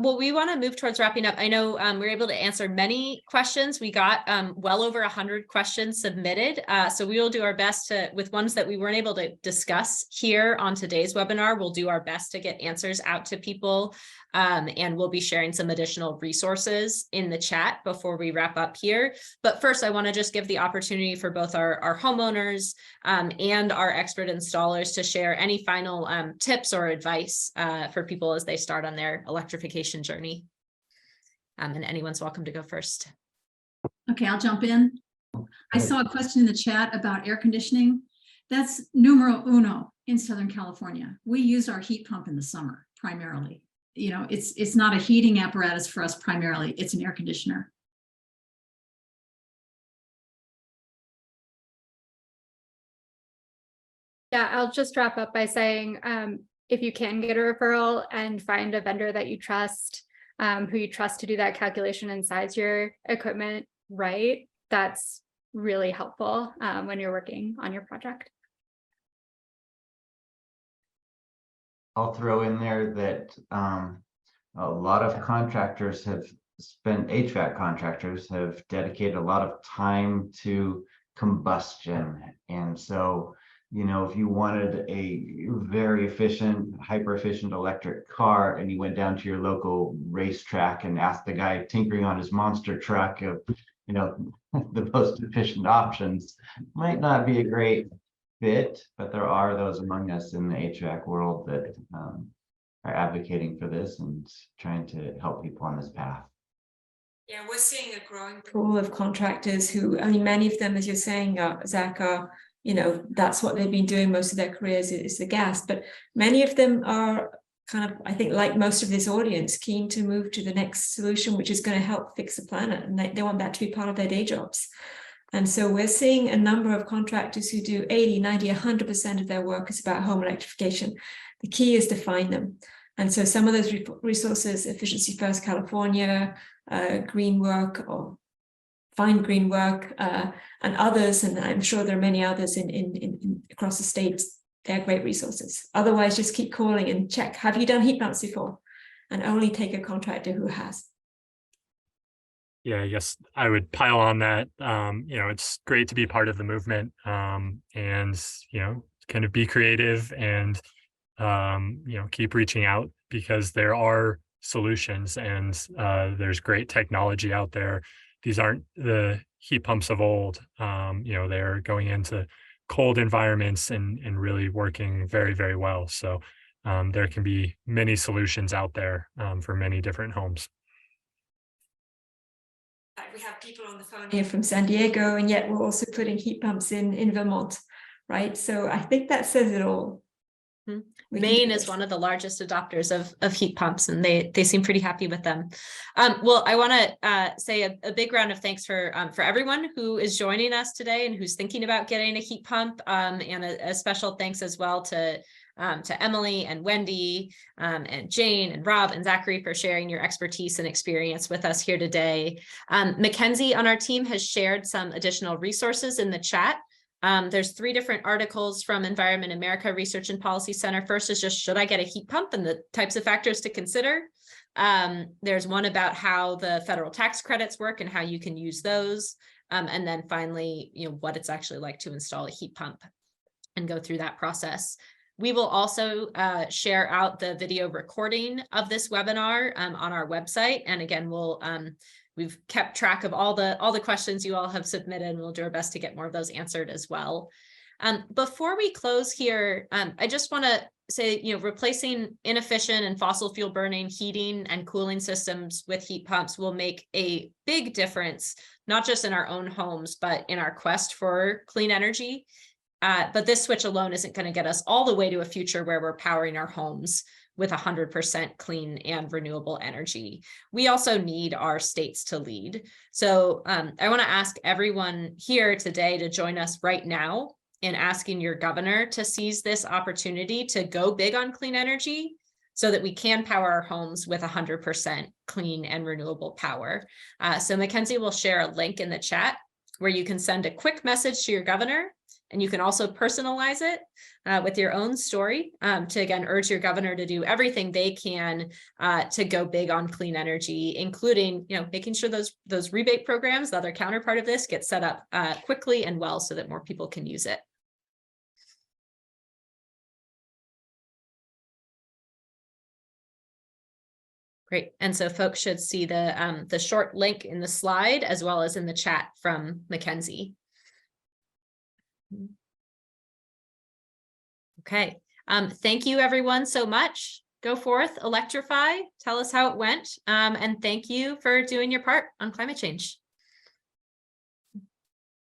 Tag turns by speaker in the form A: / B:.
A: Well, we want to move towards wrapping up. I know we were able to answer many questions. We got well over 100 questions submitted. So we will do our best to, with ones that we weren't able to discuss here on today's webinar, we'll do our best to get answers out to people. And we'll be sharing some additional resources in the chat before we wrap up here. But first, I want to just give the opportunity for both our homeowners and our expert installers to share any final tips or advice for people as they start on their electrification journey. And anyone's welcome to go first.
B: Okay, I'll jump in. I saw a question in the chat about air conditioning. That's numero uno in Southern California. We use our heat pump in the summer primarily. You know, it's not a heating apparatus for us primarily, it's an air conditioner.
C: Yeah, I'll just wrap up by saying, if you can get a referral and find a vendor that you trust, who you trust to do that calculation and size your equipment right, that's really helpful when you're working on your project.
D: I'll throw in there that a lot of contractors have spent, HVAC contractors have dedicated a lot of time to combustion. And so, you know, if you wanted a very efficient, hyper efficient electric car and you went down to your local racetrack and asked the guy tinkering on his monster truck of, you know, the most efficient options, might not be a great fit, but there are those among us in the HVAC world that are advocating for this and trying to help people on this path.
E: Yeah, we're seeing a growing pool of contractors who, I mean, many of them, as you're saying, Zach, are, you know, that's what they've been doing most of their careers is the gas, but many of them are kind of, I think, like most of this audience, keen to move to the next solution, which is going to help fix the planet, and they want that to be part of their day jobs. And so we're seeing a number of contractors who do 80, 90, 100% of their work is about home electrification. The key is to find them. And so some of those resources, Efficiency First California, Green Work, or Find Green Work, and others, and I'm sure there are many others in across the states, they're great resources. Otherwise, just keep calling and check, have you done heat pumps before? And only take a contractor who has.
F: Yeah, I guess I would pile on that. You know, it's great to be part of the movement, and, you know, kind of be creative and, you know, keep reaching out, because there are solutions and there's great technology out there. These aren't the heat pumps of old. You know, they're going into cold environments and really working very, very well. So there can be many solutions out there for many different homes.
E: We have people on the phone here from San Diego, and yet we're also putting heat pumps in Vermont, right? So I think that says it all.
A: Maine is one of the largest adopters of heat pumps, and they seem pretty happy with them. Well, I want to say a big round of thanks for everyone who is joining us today and who's thinking about getting a heat pump, and a special thanks as well to Emily and Wendy and Jane and Rob and Zachary for sharing your expertise and experience with us here today. Mackenzie on our team has shared some additional resources in the chat. There's 3 different articles from Environment America Research and Policy Center. First is just, should I get a heat pump, and the types of factors to consider. There's one about how the federal tax credits work and how you can use those. And then finally, you know, what it's actually like to install a heat pump and go through that process. We will also share out the video recording of this webinar on our website. And again, we've kept track of all the questions you all have submitted, and we'll do our best to get more of those answered as well. Before we close here, I just want to say, you know, replacing inefficient and fossil fuel burning heating and cooling systems with heat pumps will make a big difference, not just in our own homes, but in our quest for clean energy. But this switch alone isn't going to get us all the way to a future where we're powering our homes with 100% clean and renewable energy. We also need our states to lead. So I want to ask everyone here today to join us right now in asking your governor to seize this opportunity to go big on clean energy so that we can power our homes with 100% clean and renewable power. So Mackenzie will share a link in the chat where you can send a quick message to your governor And you can also personalize it with your own story to, again, urge your governor to do everything they can to go big on clean energy, including, making sure those rebate programs, the other counterpart of this, get set up quickly and well so that more people can use it. Great. And so folks should see the short link in the slide as well as in the chat from Mackenzie. Okay. Thank you everyone so much. Go forth, electrify, tell us how it went. And thank you for doing your part on climate change.